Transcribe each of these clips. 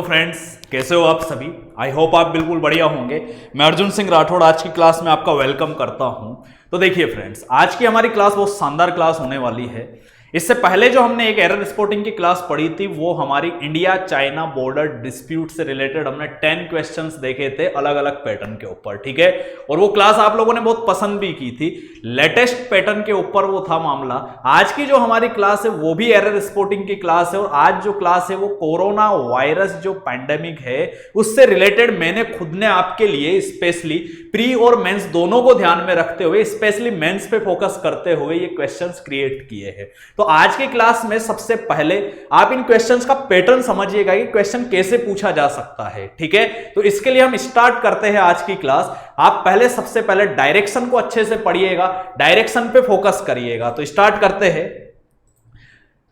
Hello friends, कैसे हो आप सभी। आई होप आप बिल्कुल बढ़िया होंगे। मैं अर्जुन सिंह राठौड़ आज की क्लास में आपका वेलकम करता हूं। तो देखिए फ्रेंड्स, आज की हमारी क्लास बहुत शानदार क्लास होने वाली है। इससे पहले जो हमने एक एरर स्पॉटिंग की क्लास पढ़ी थी वो हमारी इंडिया चाइना बॉर्डर डिस्प्यूट से रिलेटेड हमने 10 क्वेश्चंस देखे थे अलग अलग पैटर्न के ऊपर, ठीक है। और वो क्लास आप लोगों ने बहुत पसंद भी की थी। लेटेस्ट पैटर्न के ऊपर वो था मामला। आज की जो हमारी क्लास है वो भी एरर स्पॉटिंग की क्लास है और आज जो क्लास है वो कोरोना वायरस जो पैंडेमिक है उससे रिलेटेड मैंने खुद ने आपके लिए स्पेशली प्री और मेंस दोनों को ध्यान में रखते हुए स्पेशली मेंस पे फोकस करते हुए ये क्वेश्चंस क्रिएट किए हैं। तो आज की क्लास में सबसे पहले आप इन क्वेश्चंस का पैटर्न समझिएगा कि क्वेश्चन कैसे पूछा जा सकता है, ठीक है। तो इसके लिए हम स्टार्ट करते हैं आज की क्लास। आप पहले सबसे पहले डायरेक्शन को अच्छे से पढ़िएगा, डायरेक्शन पे फोकस करिएगा। तो स्टार्ट करते हैं।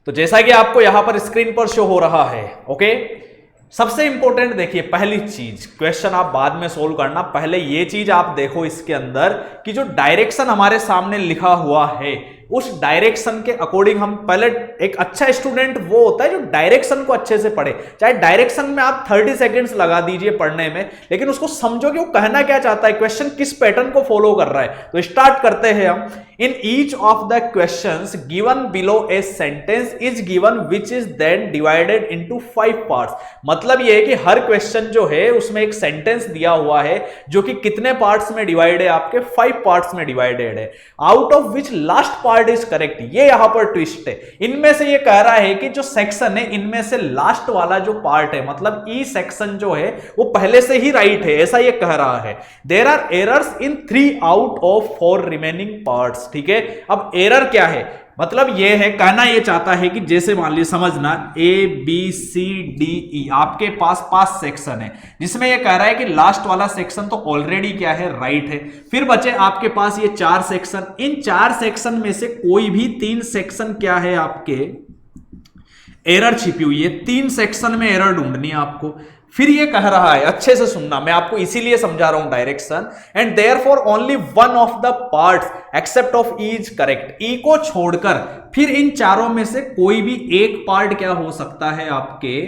तो जैसा कि आपको यहां पर स्क्रीन पर शो हो रहा है, ओके। सबसे इंपॉर्टेंट देखिए, पहली चीज, क्वेश्चन आप बाद में सोल्व करना, पहले ये चीज आप देखो इसके अंदर कि जो डायरेक्शन हमारे सामने लिखा हुआ है उस डायरेक्शन के अकॉर्डिंग हम पहले, एक अच्छा स्टूडेंट वो होता है जो डायरेक्शन को अच्छे से पढ़े। चाहे डायरेक्शन में आप 30 सेकंड्स लगा दीजिए पढ़ने में, लेकिन उसको समझो कि वो कहना क्या चाहता है, क्वेश्चन किस पैटर्न को फॉलो कर रहा है। तो स्टार्ट करते हैं हम। In each of the questions given below a sentence is given which is then divided into 5 parts. मतलब ये है कि हर क्वेश्चन जो है उसमें एक सेंटेंस दिया हुआ है जो कि कितने पार्ट्स में डिवाइड है, आपके 5 पार्ट्स में डिवाइडेड है। Out of which last part is correct. ये यहां पर ट्विस्ट है। इनमें से ये कह रहा है कि जो सेक्शन है इनमें से लास्ट वाला जो पार्ट है, मतलब ई सेक्शन जो है वो पहले से ही राइट है, ऐसा ये कह रहा है। There are errors in 3 out of 4 remaining parts, ठीक है। अब एरर क्या है, मतलब ये है, कहना ये चाहता है कि जैसे मान लीजिए, समझना, A B C D E आपके पास 5 सेक्शन है, जिसमें ये कह रहा है कि लास्ट वाला सेक्शन तो ऑलरेडी क्या है, राइट है। फिर बचे आपके पास ये 4 सेक्शन। इन 4 सेक्शन में से कोई भी 3 सेक्शन क्या है, आपके एरर छिपी हुई है। 3 सेक्शन में एरर ढूंढनी है आपको। फिर ये कह रहा है, अच्छे से सुनना, मैं आपको इसीलिए समझा रहा हूं direction. And therefore only one of the parts except of E is correct. E को छोड़कर फिर इन चारों में से कोई भी एक पार्ट क्या हो सकता है, आपके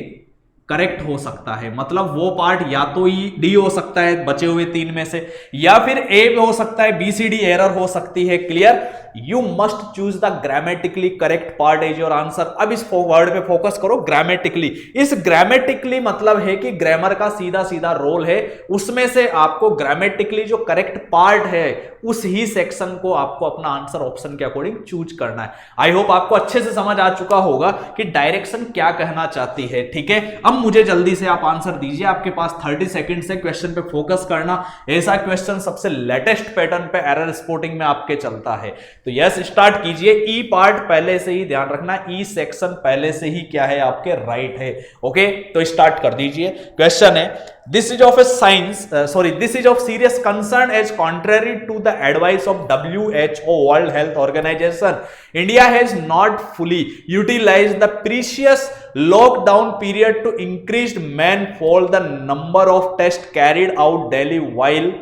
करेक्ट हो सकता है। मतलब वो पार्ट या तो ई डी हो सकता है बचे हुए 3 में से, या फिर ए हो सकता है, बी सी डी एरर हो सकती है। Clear. You must choose the grammatically correct part as your answer. अब इस वर्ड पे फोकस करो, ग्रामेटिकली। इस ग्रामेटिकली मतलब है कि ग्रामर का सीधा सीधा रोल है, उसमें से आपको ग्रामेटिकली जो करेक्ट पार्ट है उस ही सेक्शन को आपको अपना आंसर ऑप्शन के अकॉर्डिंग चूज करना है। आई होप आपको अच्छे से समझ आ चुका होगा कि डायरेक्शन क्या कहना चाहती है, ठीक है। अब मुझे जल्दी से आप आंसर दीजिए, आपके पास 30 सेकंड से क्वेश्चन पे फोकस करना। ऐसा क्वेश्चन सबसे लेटेस्ट पैटर्न पे एरर स्पॉटिंग में आपके चलता है। तो यस, स्टार्ट कीजिए। ई पार्ट पहले से ही ध्यान रखना, ई सेक्शन पहले से ही क्या है, आपके राइट है, ओके। तो स्टार्ट कर दीजिए। क्वेश्चन है, this is of a science this is of serious concern as contrary to the advice of WHO world health organisation, India has not fully utilised the precious lockdown period to increase manifold the number of test carried out daily while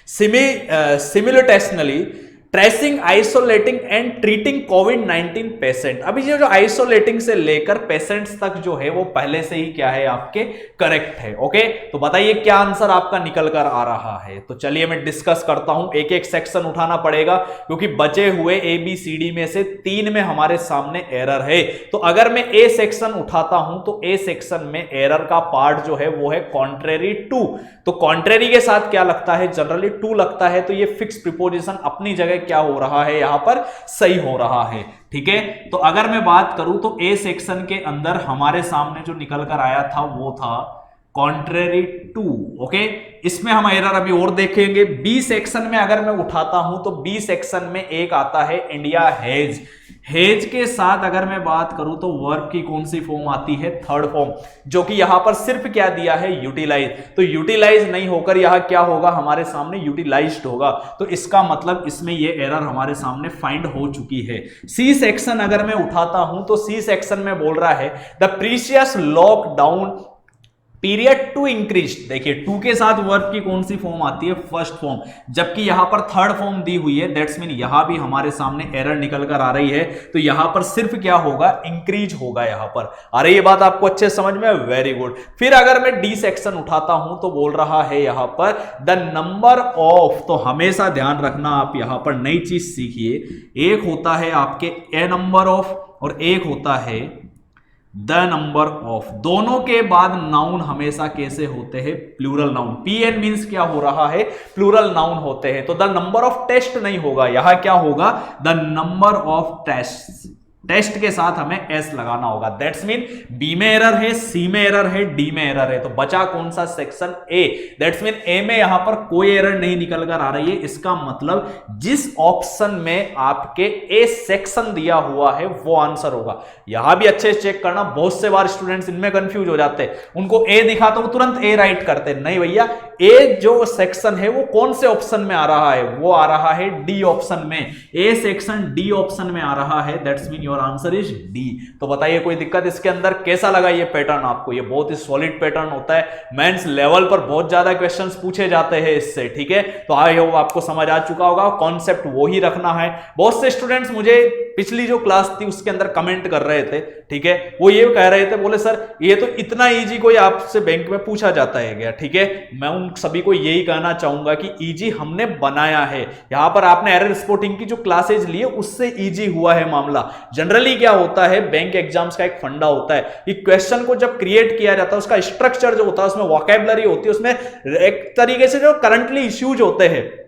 simultaneously tracing, isolating and treating कोविड-19 patient. अभी जो isolating से लेकर patients तक जो है वो पहले से ही क्या है, आपके करेक्ट है, ओके। तो बताइए क्या आंसर आपका निकल कर आ रहा है। तो चलिए मैं डिस्कस करता हूं। एक एक सेक्शन उठाना पड़ेगा क्योंकि बचे हुए ए बी सी डी में से 3 में हमारे सामने एरर है। तो अगर मैं ए सेक्शन उठाता हूं तो ए सेक्शन में एरर का पार्ट जो है वो है कॉन्ट्रेरी टू। तो कॉन्ट्रेरी के साथ क्या लगता है, जनरली टू लगता है। तो ये फिक्स प्रीपोजिशन अपनी जगह क्या हो रहा है, यहां पर सही हो रहा है, ठीक है। तो अगर मैं बात करूं तो ए सेक्शन के अंदर हमारे सामने जो निकल कर आया था वो था कॉन्ट्रेरी टू, ओके। इसमें हम एरर अभी और देखेंगे। बी सेक्शन में अगर मैं उठाता हूं तो बी सेक्शन में एक आता है इंडिया हैज। हेज के साथ अगर मैं बात करूं तो वर्ब की कौन सी फॉर्म आती है, थर्ड फॉर्म, जो कि यहां पर सिर्फ क्या दिया है, यूटिलाइज। तो यूटिलाइज नहीं होकर यहां क्या होगा, हमारे सामने यूटिलाइज्ड होगा। तो इसका मतलब इसमें ये एरर हमारे सामने फाइंड हो चुकी है। सी सेक्शन अगर मैं उठाता हूं तो सी सेक्शन में बोल रहा है the precious lockdown period to increase, देखिए टू के साथ वर्ब की कौन सी फॉर्म आती है, फर्स्ट फॉर्म, जबकि यहां पर थर्ड फॉर्म दी हुई है, दैट्स मीन यहां भी हमारे सामने एरर निकल कर आ रही है, तो यहां पर सिर्फ क्या होगा, इंक्रीज होगा यहां पर। अरे ये बात आपको अच्छे समझ में, वेरी गुड। फिर अगर मैं डी सेक्शन उठाता हूं तो बोल रहा है यहां पर द नंबर ऑफ, तो हमेशा ध्यान रखना आप यहां पर नई चीज सीखिए, एक होता है आपके ए नंबर ऑफ और एक होता है द नंबर ऑफ, दोनों के बाद नाउन हमेशा कैसे होते हैं, प्लूरल नाउन। पीएन मींस क्या हो रहा है, प्लूरल नाउन होते हैं। तो द नंबर ऑफ टेस्ट नहीं होगा, यहां क्या होगा, the number of test, test के साथ हमें एस लगाना होगा। दैट्स मीन बी में एरर है, सी में एरर है, डी में एरर है, तो बचा कौन सा, सेक्शन ए। दैट्स मीन ए में यहां पर कोई एरर नहीं निकल कर आ रही है, इसका मतलब जिस ऑप्शन में आपके ए सेक्शन दिया हुआ है वो आंसर होगा। यहां भी अच्छे से चेक करना, बहुत से बार स्टूडेंट्स इनमें कंफ्यूज हो जाते हैं, उनको ए दिखा तो वो तुरंत ए राइट करते, नहीं भैया, ए जो सेक्शन है वो कौन से ऑप्शन में आ रहा है, वो आ रहा है डी ऑप्शन में, ए सेक्शन डी ऑप्शन में आ रहा है, that's mean your answer is D. तो बताइए कोई दिक्कत इसके अंदर, कैसा लगा ये पैटर्न आपको, ये बहुत ही सॉलिड पैटर्न होता है, मेंस लेवल पर बहुत ज्यादा क्वेश्चंस पूछे जाते हैं इससे, ठीक है। तो आई होप आपको समझ आ चुका होगा, कॉन्सेप्ट वो ही रखना है। बहुत से स्टूडेंट्स मुझे पिछली जो क्लास थी उसके अंदर कमेंट कर रहे थे, ठीक है, वो ये कह रहे थे, बोले सर ये तो इतना इजी कोई आपसे बैंक में पूछा जाता है क्या, ठीक है। मैं उन सभी को यही कहना चाहूंगा कि इजी हमने बनाया है, यहां पर आपने एरर स्पॉटिंग की जो क्लासेज लिए उससे इजी हुआ है मामला। जनरली क्या होता है, बैंक एग्जाम्स का एक फंडा होता है कि क्वेश्चन को जब क्रिएट किया जाता है उसका स्ट्रक्चर जो होता है, उसमें वोकैबुलरी होती है, उसमें एक तरीके से जो करंटली इश्यूज होते हैं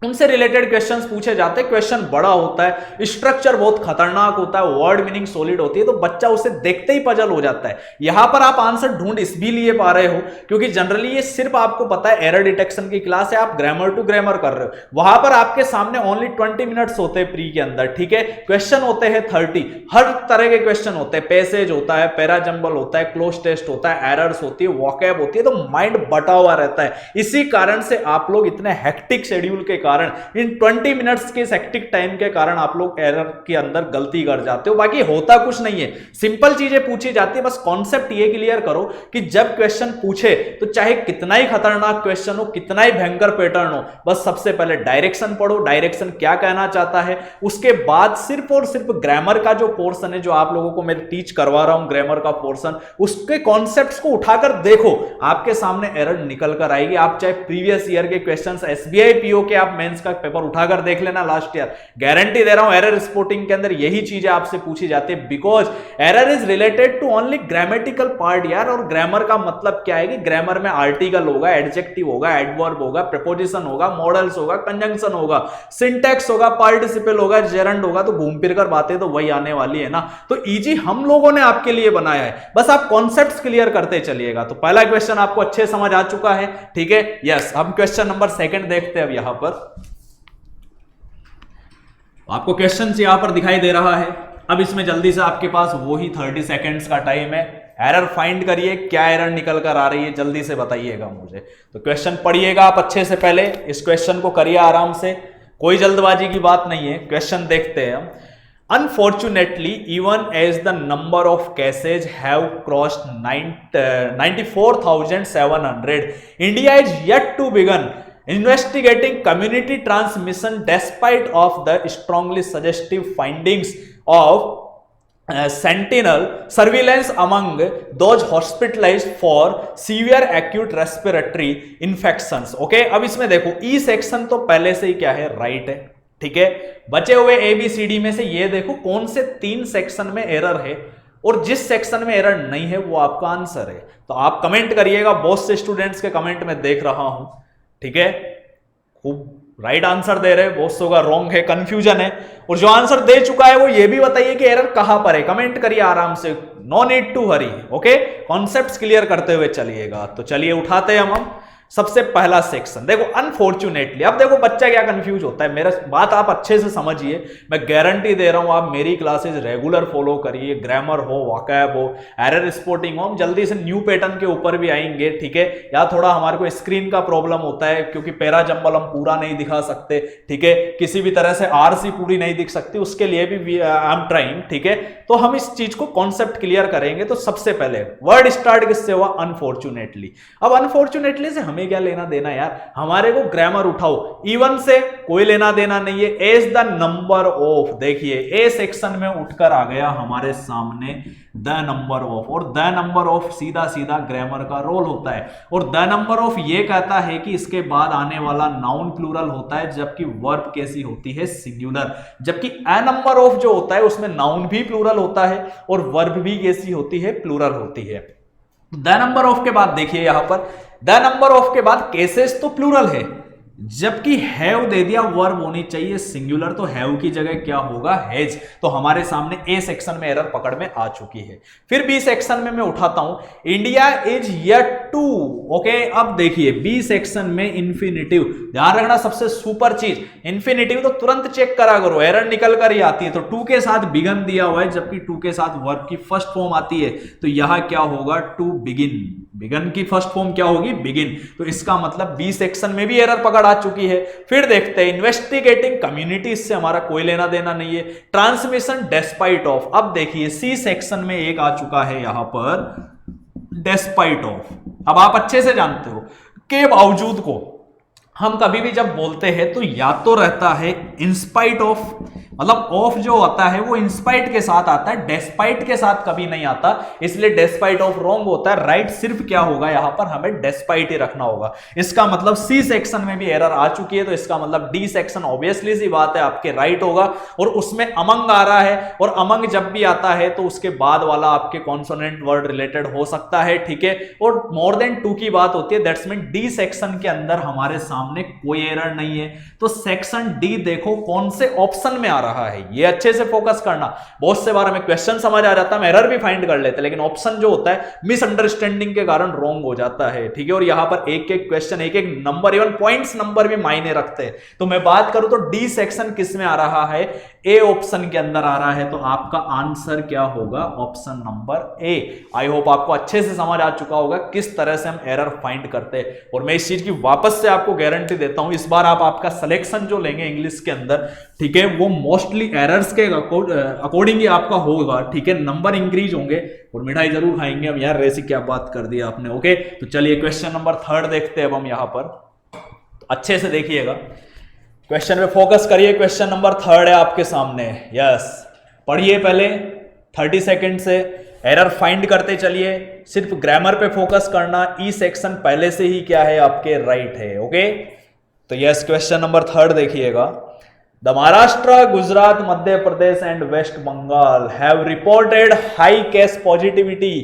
उनसे रिलेटेड क्वेश्चंस पूछे जाते हैं। क्वेश्चन बड़ा होता है, स्ट्रक्चर बहुत खतरनाक होता है, वर्ड मीनिंग सॉलिड होती है, तो बच्चा उसे देखते ही पजल हो जाता है। यहां पर आप आंसर ढूंढ इसलिए पा रहे हो क्योंकि जनरली ये सिर्फ आपको पता है एरर डिटेक्शन की क्लास है, आप ग्रामर टू ग्रामर कर रहे हो, वहां पर आपके सामने ओनली 20 मिनट्स होते हैं प्री के अंदर, ठीक है। क्वेश्चन होते हैं 30, हर तरह के क्वेश्चन होते हैं, पैसेज होता है, पैरा जंबल होता है, क्लोज टेस्ट होता है, एरर्स होती है, वोकैब होती है, तो माइंड बटा हुआ रहता है। इसी कारण से आप लोग इतने हेक्टिक शेड्यूल के कारण, इन 20 मिनट्स के हेक्टिक टाइम के कारण आप लोग एरर के अंदर गलती कर जाते हो। बाकी होता कुछ नहीं है, सिंपल चीजें पूछी जाती है, बस कॉन्सेप्ट ये क्लियर करो कि जब क्वेश्चन पूछे तो चाहे कितना ही खतरनाक क्वेश्चन हो, कितना ही भयंकर पैटर्न हो, बस सबसे पहले डायरेक्शन पढ़ो, डायरेक्शन क्या कहना चाहता है, उसके बाद सिर्फ और सिर्फ ग्रामर का जो पोर्शन है, जो आप लोगों को मैं टीच करवा रहा हूं ग्रामर का पोर्शन, उसके कॉन्सेप्ट्स को उठाकर देखो, आपके सामने एरर निकल कर आएगी। आप चाहे प्रीवियस ईयर के क्वेश्चंस, एसबीआई पीओ के आप मेंस का पेपर उठाकर देख लेना लास्ट ईयर, गारंटी दे रहा हूं एरर स्पॉटिंग के अंदर यही चीजें आपसे पूछी जाती है, because error is related to only grammatical part यार। और ग्रामर का मतलब क्या है कि ग्रामर में आर्टिकल होगा, एडजेक्टिव होगा, एडवर्ब होगा, प्रीपोजिशन होगा, मॉडल्स होगा, कंजंक्शन होगा, सिंटैक्स होगा, पार्टिसिपल होगा, जेरंड होगा, तो घूम फिर कर बातें तो वही आने वाली है ना। तो इजी हम लोगों ने आपके लिए बनाया है, बस आप कॉन्सेप्ट्स क्लियर करते चलिएगा। तो पहला क्वेश्चन आपको अच्छे समझ आ चुका है, ठीक है, यस। हम क्वेश्चन नंबर 2 देखते हैं। अब यहां पर आपको क्वेश्चन यहां पर दिखाई दे रहा है। अब इसमें जल्दी से आपके पास वही 30 सेकेंड्स का टाइम है, एरर फाइंड करिए, क्या एरर निकल कर आ रही है जल्दी से बताइएगा मुझे। तो क्वेश्चन पढ़िएगा आप अच्छे से, पहले इस क्वेश्चन को करिए आराम से, कोई जल्दबाजी की बात नहीं है। क्वेश्चन देखते हैं हम। Unfortunately, even as the number of cases have crossed 94,700, India is yet to begin investigating community transmission despite of the strongly suggestive findings of sentinel surveillance among those hospitalized for severe acute respiratory infections. Okay, अब इसमें देखो E section तो पहले से ही क्या है, right है, ठीक है। बचे हुए ABCD में से ये देखो कौन से 3 सेक्शन में एरर है, और जिस सेक्शन में एरर नहीं है वो आपका आंसर है। तो आप कमेंट करिएगा, बहुत से स्टूडेंट्स के कमेंट में देख रहा हूं, ठीक है, खूब राइट आंसर दे रहे हैं, बहुत सौ का रॉन्ग है, कंफ्यूजन है। और जो आंसर दे चुका है वो ये भी बताइए कि एरर कहां पर है, कमेंट करिए आराम से, no need to hurry, okay. Concepts clear करते हुए चलिएगा। तो चलिए उठाते हैं हम सबसे पहला सेक्शन देखो अनफॉर्चुनेटली, अब देखो बच्चा क्या कंफ्यूज होता है, मेरा बात आप अच्छे से समझिए, मैं गारंटी दे रहा हूं आप मेरी क्लासेस रेगुलर फॉलो करिए, ग्रामर हो, वोकैब हो, एरर स्पॉटिंग हो, हम जल्दी से न्यू पैटर्न के ऊपर भी आएंगे, ठीक है। या थोड़ा हमारे को स्क्रीन का प्रॉब्लम होता है क्योंकि पैरा जंबल हम पूरा नहीं दिखा सकते, ठीक है, किसी भी तरह से आरसी पूरी नहीं दिख सकती, उसके लिए भी आई एम ट्राइंग, ठीक है। तो हम इस चीज को कॉन्सेप्ट क्लियर करेंगे। तो सबसे पहले वर्ड स्टार्ट किससे हुआ, अनफॉर्चुनेटली। अब अनफॉर्चुनेटली से हमें क्या लेना देना यार, हमारे को ग्रामर उठाओ, इवन से कोई लेना देना नहीं है। ए इज द नंबर ऑफ, देखिए ए सेक्शन में उठकर आ गया हमारे सामने द नंबर ऑफ, और द नंबर ऑफ सीधा सीधा ग्रामर का रोल होता है। और द नंबर ऑफ ये कहता है कि इसके बाद आने वाला नाउन प्लूरल होता है, जबकि वर्ब कैसी होती है, सिंगुलर। जबकि अ नंबर ऑफ जो होता है उसमें नाउन भी प्लूरल होता है और वर्ब भी कैसी होती है, प्लूरल होती है। द नंबर ऑफ के बाद देखिए यहां पर द नंबर ऑफ के बाद केसेस तो प्लूरल है, जबकि हैव दे दिया, वर्ब होनी चाहिए सिंगुलर, तो हैव की जगह क्या होगा, हैज। तो हमारे सामने ए सेक्शन में एरर पकड़ में आ चुकी है। फिर बी सेक्शन में मैं उठाता हूं, India is yet to, okay. अब देखिए बी सेक्शन में इंफिनिटिव, ध्यान रखना सबसे सुपर चीज, इंफिनिटिव तो तुरंत चेक करा करो, एरर निकल कर ही आती है। तो टू के साथ बिगन दिया हुआ है, जबकि टू के साथ वर्ब की फर्स्ट फॉर्म आती है, तो यहां क्या होगा, टू बिगिन, बिगन की फर्स्ट फॉर्म क्या होगी, बिगिन। तो इसका मतलब बी सेक्शन में भी एरर पकड़ आ चुकी है। फिर देखते हैं इन्वेस्टिगेटिंग कम्युनिटी, इससे हमारा कोई लेना देना नहीं है। ट्रांसमिशन डेस्पाइट ऑफ, अब देखिए सी सेक्शन में एक आ चुका है यहां पर डेस्पाइट ऑफ। अब आप अच्छे से जानते हो के बावजूद को हम कभी भी जब बोलते हैं तो या तो रहता है इंस्पाइट ऑफ, मतलब ऑफ जो होता है वो इंस्पाइट के साथ आता है, डेस्पाइट के साथ कभी नहीं आता, इसलिए डेस्पाइट ऑफ रॉन्ग होता है। राइट सिर्फ क्या होगा यहां पर, हमें डेस्पाइट ही रखना होगा। इसका मतलब सी सेक्शन में भी एरर आ चुकी है, तो इसका मतलब डी सेक्शन ऑब्वियसली सी बात है आपके राइट होगा। और उसमें अमंग आ रहा है, और अमंग जब भी आता है तो उसके बाद वाला आपके कॉन्सोनेंट वर्ड रिलेटेड हो सकता है, ठीक है। और मोर देन 2 की बात होती है, दैट्स मीन डी सेक्शन के अंदर हमारे सामने कोई एरर नहीं है। तो सेक्शन डी देखो कौन से ऑप्शन में आ रहा है, ये अच्छे से फोकस करना। बहुत से बार हमें क्वेश्चन समझ आ जाता है, हम एरर भी फाइंड कर लेते हैं, लेकिन ऑप्शन जो होता है मिसअंडरस्टैंडिंग के कारण रॉन्ग हो जाता है, ठीक है। और यहां पर एक एक क्वेश्चन, एक एक नंबर, इवन पॉइंट्स नंबर भी मायने रखते हैं। तो मैं बात करूं तो डी सेक्शन किस में आ रहा है, ए ऑप्शन के अंदर आ रहा है। तो आपका आंसर क्या होगा, option number A. I hope आपको अच्छे से समझ आ चुका होगा किस तरह से हम एरर फाइंड करते हैं। और मैं इस चीज की वापस से आपको गारंटी देता हूं, इस बार आप आपका सिलेक्शन जो लेंगे इंग्लिश के अंदर, ठीक है, वो मोस्टली एरर्स के अकॉर्डिंग ही आपका होगा, ठीक है। नंबर इंक्रीज होंगे और मिठाई जरूर खाएंगे हम। यार ऐसी क्या बात कर दी आपने, ओके। तो चलिए क्वेश्चन नंबर 3 देखते हैं अब हम यहां पर, अच्छे से देखिएगा, क्वेश्चन पे फोकस करिए। क्वेश्चन नंबर 3 है आपके सामने, यस, पढ़िए पहले 30 सेकंड से, एरर फाइंड करते चलिए, सिर्फ ग्रामर पे फोकस करना। ई सेक्शन पहले से ही क्या है आपके, राइट है, ओके। तो यस क्वेश्चन नंबर 3 देखिएगा, the Maharashtra, Gujarat, Madhya Pradesh and West Bengal have reported high case positivity.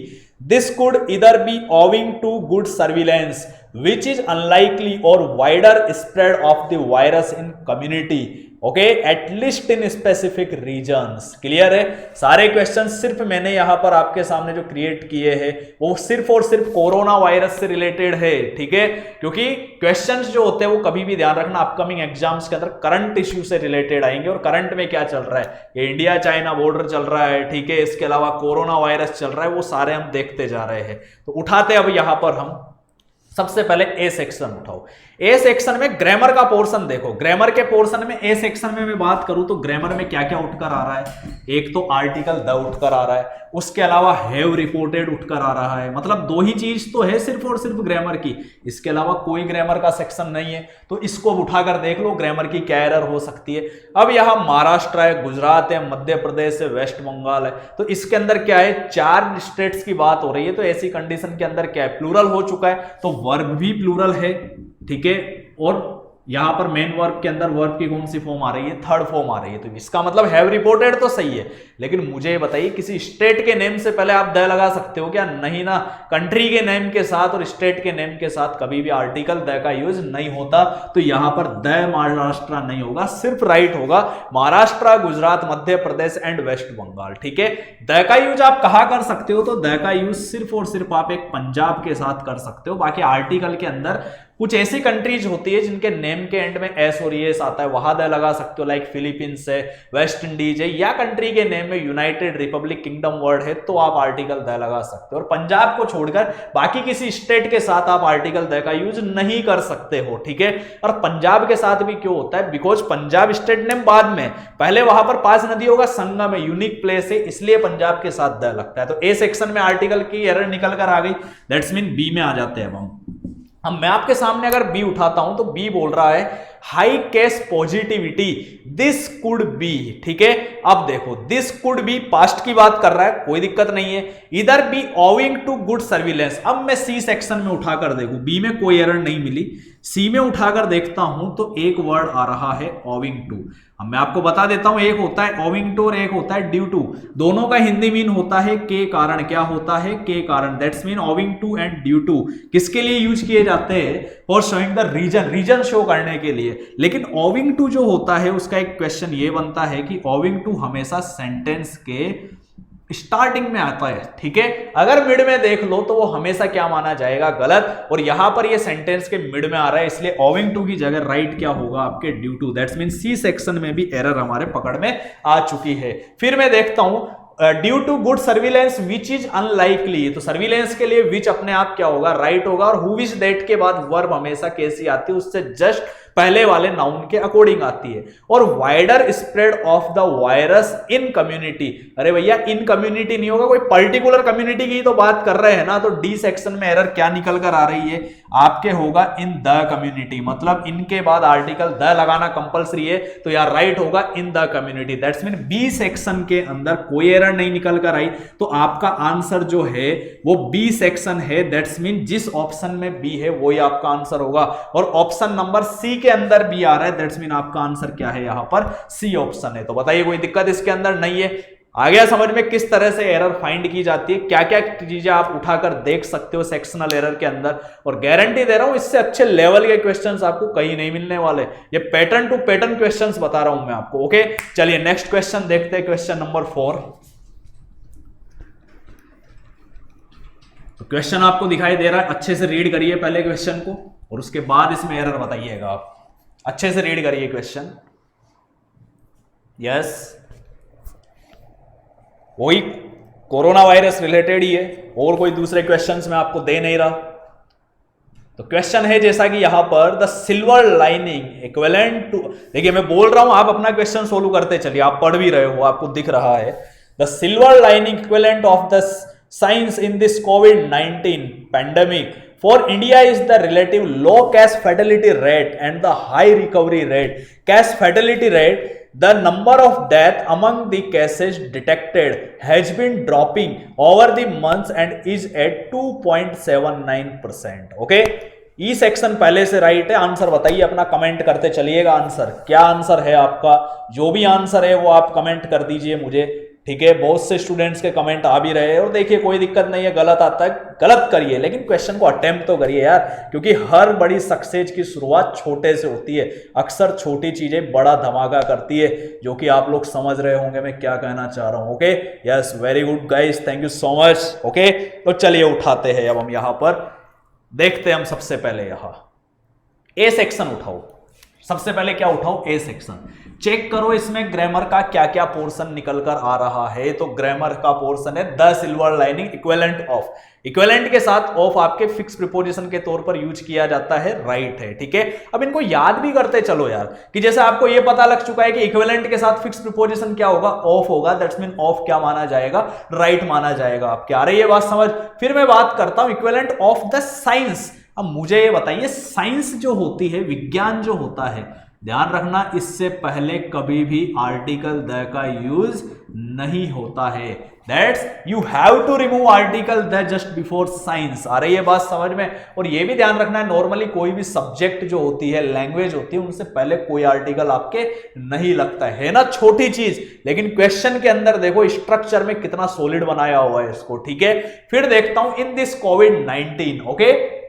This could either be owing to good surveillance, which is unlikely, or wider spread of the virus in community. Okay, at least in specific regions. Clear है? सारे question सिर्फ मैंने यहां पर आपके सामने जो create किए हैं वो सिर्फ और सिर्फ कोरोना वायरस से रिलेटेड है, ठीक है। क्योंकि क्वेश्चंस जो होते हैं वो कभी भी ध्यान रखना अपकमिंग एग्जाम्स के अंदर करंट इश्यू से रिलेटेड आएंगे। और करंट में क्या चल रहा है, ये इंडिया चाइना बॉर्डर चल रहा है, ठीक है, इसके अलावा कोरोना वायरस चल रहा है, वो सारे हम देखते जा रहे हैं। तो उठाते अब यहां पर हम सबसे पहले ए सेक्शन उठाओ। ए सेक्शन में ग्रामर का पोर्शन देखो, ग्रामर के पोर्शन में ए सेक्शन में मैं बात करूं तो ग्रामर में क्या क्या उठकर आ रहा है, एक तो आर्टिकल द उठकर आ रहा है, उसके अलावा हैव रिपोर्टेड उठकर आ रहा है, मतलब दो ही चीज तो है सिर्फ और सिर्फ ग्रामर की, इसके अलावा कोई ग्रामर का सेक्शन नहीं है। तो इसको उठाकर देख लो ग्रामर की क्या एरर हो सकती है। अब यहां महाराष्ट्र है, गुजरात है, मध्य प्रदेश है, वेस्ट बंगाल है, तो इसके अंदर क्या है, 4 स्टेट्स की बात हो रही है। तो ऐसी कंडीशन के अंदर क्या है, प्लूरल हो चुका है, तो वर्ब भी प्लूरल है, ठीक है। और यहां पर मेन वर्ब के अंदर वर्ब की कौन सी फॉर्म आ रही है, थर्ड फॉर्म आ रही है। तो इसका मतलब हैव रिपोर्टेड तो सही है, लेकिन मुझे बताइए किसी स्टेट के नेम से पहले आप द लगा सकते हो क्या, नहीं ना। कंट्री के नेम के साथ और स्टेट के नेम के साथ कभी भी आर्टिकल द का यूज नहीं होता। तो यहां पर द महाराष्ट्र नहीं होगा, सिर्फ राइट होगा महाराष्ट्र, गुजरात, मध्य प्रदेश एंड वेस्ट बंगाल, ठीक है। द का यूज आप कहां कर सकते हो, तो द का यूज सिर्फ और सिर्फ आप एक पंजाब के साथ कर सकते हो, बाकी आर्टिकल के अंदर कुछ ऐसी कंट्रीज होती है जिनके नेम के एंड में एस और एस आता है, वहां द लगा सकते हो, लाइक फिलीपींस है, वेस्ट इंडीज है, या कंट्री के नेम में यूनाइटेड रिपब्लिक किंगडम वर्ड है तो आप आर्टिकल द लगा सकते हो। और पंजाब को छोड़कर बाकी किसी स्टेट के साथ आप आर्टिकल द का यूज नहीं कर सकते हो, ठीक है। और पंजाब के साथ भी क्यों होता है, बिकॉज पंजाब स्टेट नेम बाद में, पहले वहां पर 5 नदियों का संगम है, यूनिक प्लेस है, इसलिए पंजाब के साथ द लगता है। तो ए सेक्शन में आर्टिकल की एरर निकल कर आ गई, दैट्स मीन बी में आ जाते हैं हम। अब मैं आपके सामने अगर बी उठाता हूं तो बी बोल रहा है high case positivity, this could be, ठीक है। अब देखो दिस कुड बी पास्ट की बात कर रहा है, कोई दिक्कत नहीं है, इधर B owing to good surveillance. अब मैं सी सेक्शन में उठाकर देखूं, बी में कोई एरर नहीं मिली, सी में उठाकर देखता हूं तो एक वर्ड आ रहा है ओविंग टू। अब मैं आपको बता देता हूं, एक होता है ओविंग टू और एक होता है ड्यू टू, दोनों का हिंदी मीन होता है के कारण। क्या होता है, के कारण, that's mean owing to and due to किसके लिए यूज किए जाते हैं, for showing the reason, reason show करने के लिए। लेकिन ओविंग टू जो होता है उसका एक क्वेश्चन ये बनता है कि ओविंग टू हमेशा सेंटेंस के स्टार्टिंग में आता है, ठीक है। अगर मिड में देख लो तो वो हमेशा क्या माना जाएगा, गलत। और यहां पर ये सेंटेंस के मिड में आ रहा है, इसलिए ओविंग टू की जगह राइट क्या होगा आपके, due to. That's mean C section में भी एरर हमारे पकड़ में आ चुकी है। फिर मैं देखता हूं due to good surveillance which is unlikely, तो सर्विलेंस के लिए विच अपने आप क्या होगा, राइट होगा। और हु विच दैट के बाद वर्ब हमेशा कैसी आती है, उससे जस्ट पहले वाले नाउन के अकॉर्डिंग आती है। और wider spread of the virus in community, अरे भैया इन कम्युनिटी नहीं होगा, कोई पर्टिकुलर कम्युनिटी की तो बात कर रहे हैं ना। तो डी सेक्शन में एरर क्या निकल कर आ रही है आपके, होगा इन द कम्युनिटी, मतलब इनके बाद आर्टिकल द लगाना कंपलसरी है, तो यार राइट होगा in the community. That's mean B section के अंदर कोई एरर नहीं निकल कर आई, तो आपका आंसर जो है वो बी सेक्शन है। दैट्स मीन जिस ऑप्शन में बी है वही आपका आंसर होगा। और ऑप्शन नंबर सी के अंदर बी आ रहा है, दैट्स मीन आपका आंसर क्या है, यहां पर सी ऑप्शन है। तो बताइए कोई दिक्कत इसके अंदर नहीं है। आ गया समझ में किस तरह से एरर फाइंड की जाती है, क्या क्या चीजें आप उठाकर देख सकते हो सेक्शनल एरर के अंदर। और गारंटी दे रहा हूं इससे अच्छे लेवल के क्वेश्चंस आपको कहीं नहीं मिलने वाले, ये पैटर्न टू पैटर्न क्वेश्चंस बता रहा हूं मैं आपको। ओके चलिए नेक्स्ट क्वेश्चन देखते हैं, क्वेश्चन नंबर 4। तो क्वेश्चन आपको दिखाई दे रहा है, अच्छे से रीड करिए पहले क्वेश्चन को और उसके बाद इसमें एरर बताइएगा। आप अच्छे से रीड करिए क्वेश्चन। यस, वही कोरोना वायरस रिलेटेड ही है, और कोई दूसरे क्वेश्चंस में आपको दे नहीं रहा। तो क्वेश्चन है जैसा कि यहां पर the silver lining equivalent to, देखिए मैं बोल रहा हूं आप अपना क्वेश्चन सोल्व करते चलिए, आप पढ़ भी रहे हो, आपको दिख रहा है। The silver lining equivalent of the science in this covid pandemic for India is the relative low case fatality rate and the high recovery rate. Case fatality rate, the number of death among the cases detected has been dropping over the months and is at 2.79%. Okay? E section पहले से right है, answer बताइए अपना, comment करते चलिएगा answer, क्या answer है आपका। जो भी आंसर है वो आप कमेंट कर दीजिए मुझे, ठीक है। बहुत से स्टूडेंट्स के कमेंट आ भी रहे हैं, और देखिए कोई दिक्कत नहीं है, गलत आता है गलत करिए, लेकिन क्वेश्चन को अटेम्प्ट तो करिए यार, क्योंकि हर बड़ी सक्सेस की शुरुआत छोटे से होती है। अक्सर छोटी चीजें बड़ा धमाका करती है, जो कि आप लोग समझ रहे होंगे मैं क्या कहना चाह रहा हूं। Okay yes, very good guys, thank you so much. Okay तो चलिए उठाते हैं अब हम यहां पर, देखते हैं हम सबसे पहले यहां ए सेक्शन उठाओ। सबसे पहले क्या उठाओ, ए सेक्शन। चेक करो इसमें ग्रामर का क्या क्या पोर्शन निकल कर आ रहा है। तो ग्रामर का पोर्शन है the silver lining equivalent of, equivalent के साथ ऑफ आपके फिक्स प्रीपोजिशन के तौर पर यूज किया जाता है, राइट है, ठीक है। अब इनको याद भी करते चलो यार, कि जैसे आपको ये पता लग चुका है कि इक्विवेलेंट के साथ फिक्स प्रीपोजिशन क्या होगा, ऑफ होगा। दैट्स मीन ऑफ क्या माना जाएगा, राइट माना जाएगा। आपके आ रही है बात समझ। फिर मैं बात करता हूं इक्विवेलेंट ऑफ द साइंस। अब मुझे ये बताइए, साइंस जो होती है, विज्ञान जो होता है, ध्यान रखना इससे पहले कभी भी आर्टिकल द का यूज नहीं होता है। That's you have to remove article the just before science. आ रही है बात समझ में। और ये भी ध्यान रखना है, नॉर्मली कोई भी सब्जेक्ट जो होती है, लैंग्वेज होती है, उनसे पहले कोई आर्टिकल आपके नहीं लगता है ना, छोटी चीज। लेकिन क्वेश्चन के अंदर देखो स्ट्रक्चर में कितना सॉलिड बनाया हुआ है इसको, ठीक है। फिर देखता हूं in this covid, okay,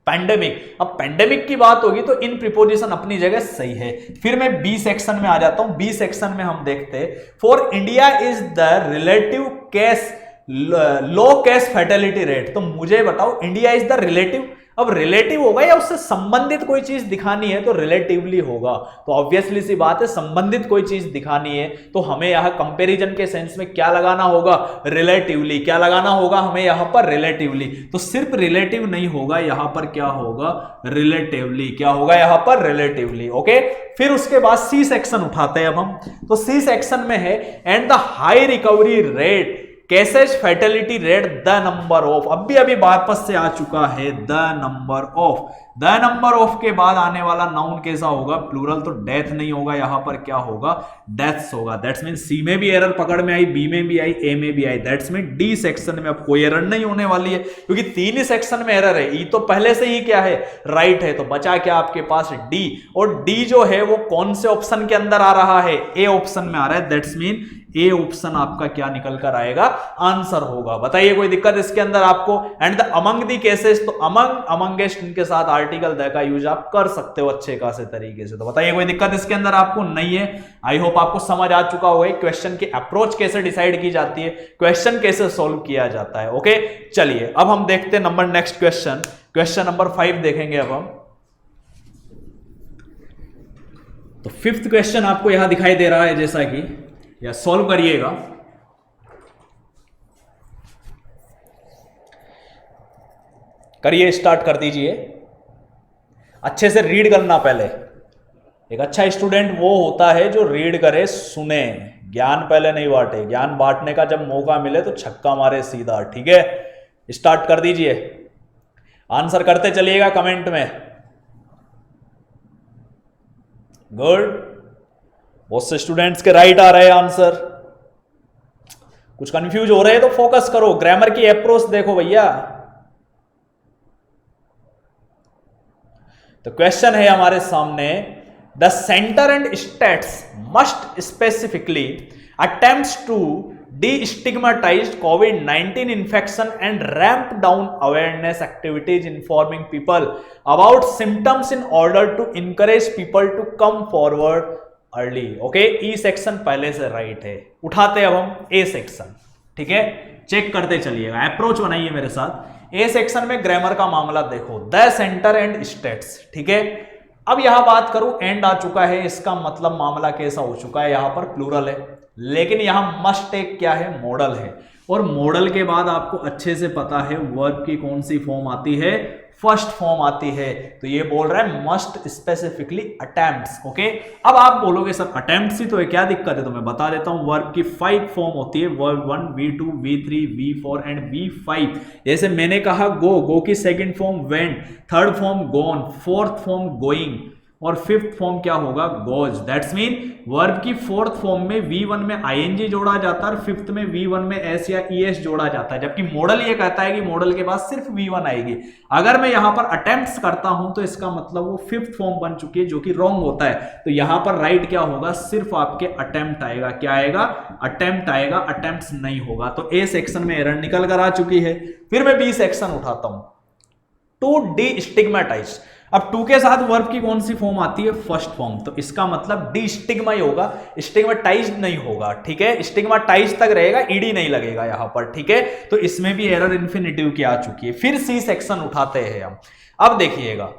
pandemic. अब पैंडेमिक की बात होगी तो इन प्रीपोजिशन अपनी जगह सही है। फिर मैं बी सेक्शन में आ जाता हूं। बी सेक्शन में हम देखते हैं for India is the relative case low case fatality rate. तो मुझे बताओ इंडिया इज द रिलेटिव, अब रिलेटिव होगा या उससे संबंधित कोई चीज दिखानी है तो रिलेटिवली होगा। तो ऑब्वियसली सी बात है, संबंधित कोई चीज दिखानी है तो हमें यहां कंपैरिजन के सेंस में क्या लगाना होगा, रिलेटिवली। क्या लगाना होगा हमें यहां पर, रिलेटिवली। तो सिर्फ रिलेटिव नहीं होगा, यहां पर क्या होगा, रिलेटिवली। क्या होगा यहां पर, रिलेटिवली। ओके, फिर उसके बाद सी सेक्शन उठाते हैं अब हम। तो सी सेक्शन में है and the high recovery rate, cases fatality rate, the number of. अभी वापस से आ चुका है the number of. The number of के बाद आने वाला नाउन कैसा होगा, प्लूरल। तो डेथ नहीं होगा, यहां पर क्या होगा, डेथ्स होगा। दैट्स मीन सी में भी एरर पकड़ में आई, बी में भी आई, ए में भी आई। दैट्स मीन डी सेक्शन में अब कोई एरर नहीं होने वाली है, क्योंकि तीन ही सेक्शन में एरर है। ई तो पहले से ही क्या है, राइट है। तो बचा क्या आपके पास, डी। और डी जो है वो कौन से ऑप्शन के अंदर आ रहा है, ए ऑप्शन में आ रहा है। दैट्स मीन ए ऑप्शन आपका क्या निकल कर आएगा, आंसर होगा। बताइए कोई दिक्कत इसके अंदर आपको। And the among the cases, तो अमंग, अमंगेस्ट, इनके साथ आर्टिकल द का यूज आप कर सकते हो अच्छे खासे तरीके से। तो बताइए कोई दिक्कत इसके अंदर आपको नहीं है। आई होप आपको समझ आ चुका होगा क्वेश्चन की अप्रोच कैसे डिसाइड की जाती है, क्वेश्चन कैसे सोल्व किया जाता है। ओके, चलिए अब हम देखते हैं number next question, question number 5 देखेंगे अब हम। तो फिफ्थ क्वेश्चन आपको यहां दिखाई दे रहा है, जैसा कि या सॉल्व करिएगा। करिए, स्टार्ट कर दीजिए। अच्छे से रीड करना पहले। एक अच्छा स्टूडेंट वो होता है जो रीड करे, सुने, ज्ञान पहले नहीं बांटे। ज्ञान बांटने का जब मौका मिले तो छक्का मारे सीधा। ठीक है, स्टार्ट कर दीजिए। आंसर करते चलिएगा कमेंट में। गुड, बहुत से स्टूडेंट्स के राइट आ रहे हैं आंसर। कुछ कंफ्यूज हो रहे हैं तो फोकस करो, ग्रामर की अप्रोच देखो भैया। तो क्वेश्चन है हमारे सामने, the centre and states must specifically attempts to destigmatize COVID-19 infection and ramp down awareness activities informing people about symptoms in order to encourage people to come forward early. Okay, E section पहले से right है। उठाते अब हम A section. ठीक है, check करते चलिएगा, अप्रोच बनाइए मेरे साथ। ए सेक्शन में ग्रामर का मामला देखो, द सेंटर एंड स्टेट्स। ठीक है, अब यहां बात करूं, एंड आ चुका है, इसका मतलब मामला कैसा हो चुका है, यहां पर प्लूरल है, लेकिन यहां मस्ट एक क्या है, मॉडल है। और मॉडल के बाद आपको अच्छे से पता है वर्ब की कौन सी फॉर्म आती है, फर्स्ट फॉर्म आती है। तो ये बोल रहा है मस्ट स्पेसिफिकली अटेम्प्ट्स। ओके, अब आप बोलोगे सर अटेम्प्ट्स ही तो है, क्या दिक्कत है? तो मैं बता देता हूं, वर्ब की 5 फॉर्म होती है, verb 1, V2, V3, V4 and V5। जैसे मैंने कहा गो की second form went, third form gone, fourth form going और फिफ्थ फॉर्म क्या होगा, गोज। दैट्स मीन वर्ब की फोर्थ फॉर्म में V1 में ING जोड़ा जाता है और फिफ्थ में V1 में S या ES जोड़ा जाता है, जबकि मॉडल ये कहता है कि मॉडल के बाद सिर्फ V1 आएगी। अगर मैं यहां पर अटेम्प्ट्स करता हूं तो इसका मतलब वो फिफ्थ फॉर्म बन चुकी है, जो कि रॉन्ग होता है। तो यहां पर राइट क्या होगा, सिर्फ आपके अटेम्प्ट आएगा। क्या आएगा, अटेम्प्ट आएगा, अटेम्प्ट्स नहीं होगा। तो ए सेक्शन में एरर निकल कर आ चुकी है। फिर मैं बी सेक्शन उठाता हूं, टू डिस्टिग्मेटाइज। अब टू के साथ वर्ब की कौन सी फॉर्म आती है, फर्स्ट फॉर्म। तो इसका मतलब डिस्टिग्मा ही होगा, स्टिग्मेटाइज नहीं होगा। ठीक है, स्टिग्मेटाइज तक रहेगा, ईडी नहीं लगेगा यहां पर। ठीक है, तो इसमें भी एरर इन्फिनिटिव की आ चुकी है। फिर सी सेक्शन उठाते हैं हम। अब देखिएगा,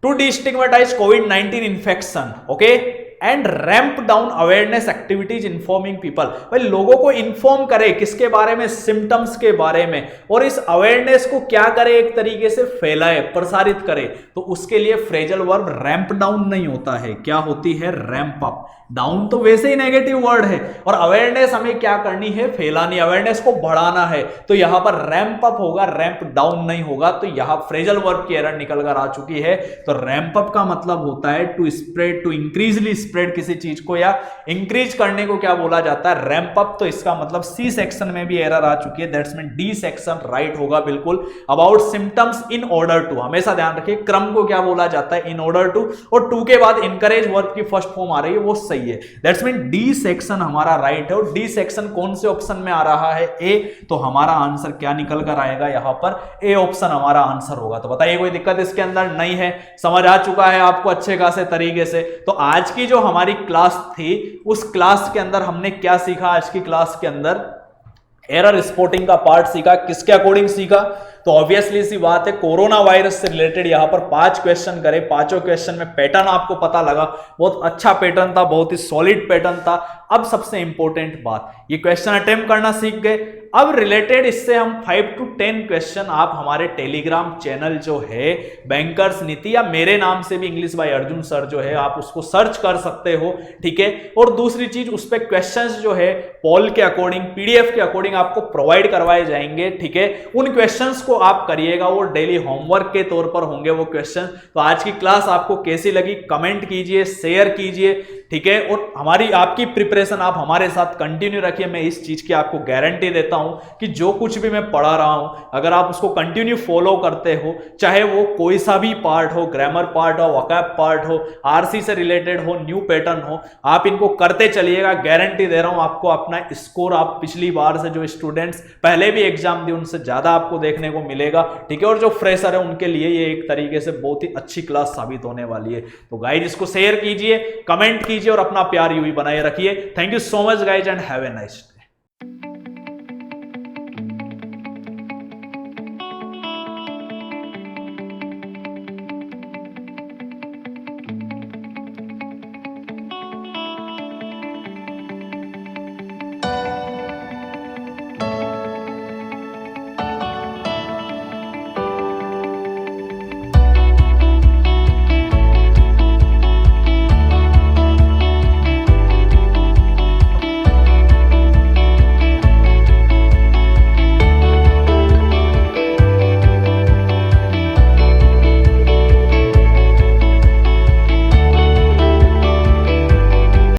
टू डिस्टिग्मेटाइज कोविड-19 infection, okay, and ramp down awareness activities informing people. भाई लोगों को इन्फॉर्म करे किसके बारे में, सिम्टम्स के बारे में, और इस अवेयरनेस को क्या करे, एक तरीके से फैलाए, प्रसारित करे। तो उसके लिए फ्रेजल वर्ब रैंप डाउन नहीं होता है, क्या होती है, रैंप अप। डाउन तो वैसे ही नेगेटिव वर्ड है, और अवेयरनेस हमें क्या करनी है, फैलानी, अवेयरनेस को बढ़ाना है। तो यहां पर रैंप अप होगा, रैंप डाउन नहीं होगा। तो यहां फ्रेजल वर्ब की एरर निकल कर आ चुकी है। तो रैंप अप का मतलब होता है to spread, to increasingly spread किसी चीज को, या इंक्रीज करने को क्या बोला जाता है, रैंप अप। तो इसका मतलब सी सेक्शन में भी एरर आ चुकी है। That's mean D section right होगा बिल्कुल। About symptoms in order to, हमेशा ध्यान रखिए क्रम को क्या बोला जाता है, इन ऑर्डर टू, और टू के बाद इनकरेज वर्ब की फर्स्ट फॉर्म आ रही है, वो सही है। दैट्स मीन डी सेक्शन हमारा राइट है। और डी सेक्शन कौन से ऑप्शन में आ रहा है, ए। तो हमारा आंसर क्या निकल कर आएगा, यहां पर ए ऑप्शन हमारा आंसर होगा। तो बताइए कोई दिक्कत इसके अंदर नहीं है, समझ आ चुका है आपको अच्छे खासे तरीके से। तो आज की जो हमारी क्लास थी, उस क्लास के अंदर हमने क्या सीखा, आज की क्लास के अंदर एरर स्पॉटिंग का पार्ट सीखा। किसके अकॉर्डिंग सीखा? तो ऑब्वियसली सी बात है, कोरोना वायरस से रिलेटेड यहां पर 5 क्वेश्चन करे। पांचों क्वेश्चन में पैटर्न आपको पता लगा, बहुत अच्छा पैटर्न था, बहुत ही सॉलिड पैटर्न था। अब सबसे इंपॉर्टेंट बात, ये क्वेश्चन अटेम्प्ट करना सीख गए। अब रिलेटेड इससे हम 5 to 10 क्वेश्चन आप हमारे टेलीग्राम चैनल जो है बैंकर्स नीति, या मेरे नाम से भी इंग्लिश बाय अर्जुन सर जो है, आप उसको सर्च कर सकते हो, ठीक है। और दूसरी चीज, उस पे क्वेश्चंस जो है पोल के अकॉर्डिंग, पीडीएफ के अकॉर्डिंग आपको प्रोवाइड करवाए जाएंगे, ठीक है। उन क्वेश्चंस को आप करिएगा, वो डेली होमवर्क के तौर पर होंगे वो क्वेश्चन। तो आज की क्लास आपको कैसी लगी कमेंट कीजिए, शेयर कीजिए, ठीक है। और हमारी आपकी प्रिपरेशन आप हमारे साथ कंटिन्यू रखिए। मैं इस चीज की आपको गारंटी देता हूं कि जो कुछ भी मैं पढ़ा रहा हूं, अगर आप उसको कंटिन्यू फॉलो करते हो, चाहे वो कोई सा भी पार्ट हो, ग्रामर पार्ट हो, वोकैब पार्ट हो, आरसी से रिलेटेड हो, न्यू पैटर्न हो, आप इनको करते चलिएगा। गारंटी दे रहा हूं आपको अपना स्कोर, आप पिछली बार से जो स्टूडेंट्स पहले भी एग्जाम दिए उनसे ज्यादा आपको देखने को मिलेगा, ठीक है। और जो फ्रेशर है उनके लिए ये एक तरीके से बहुत ही अच्छी क्लास साबित होने वाली है। तो गाइज इसको शेयर कीजिए, कमेंट कीजिए और अपना प्यार यूं ही बनाए रखिए। Thank you so much guys and have a nice day.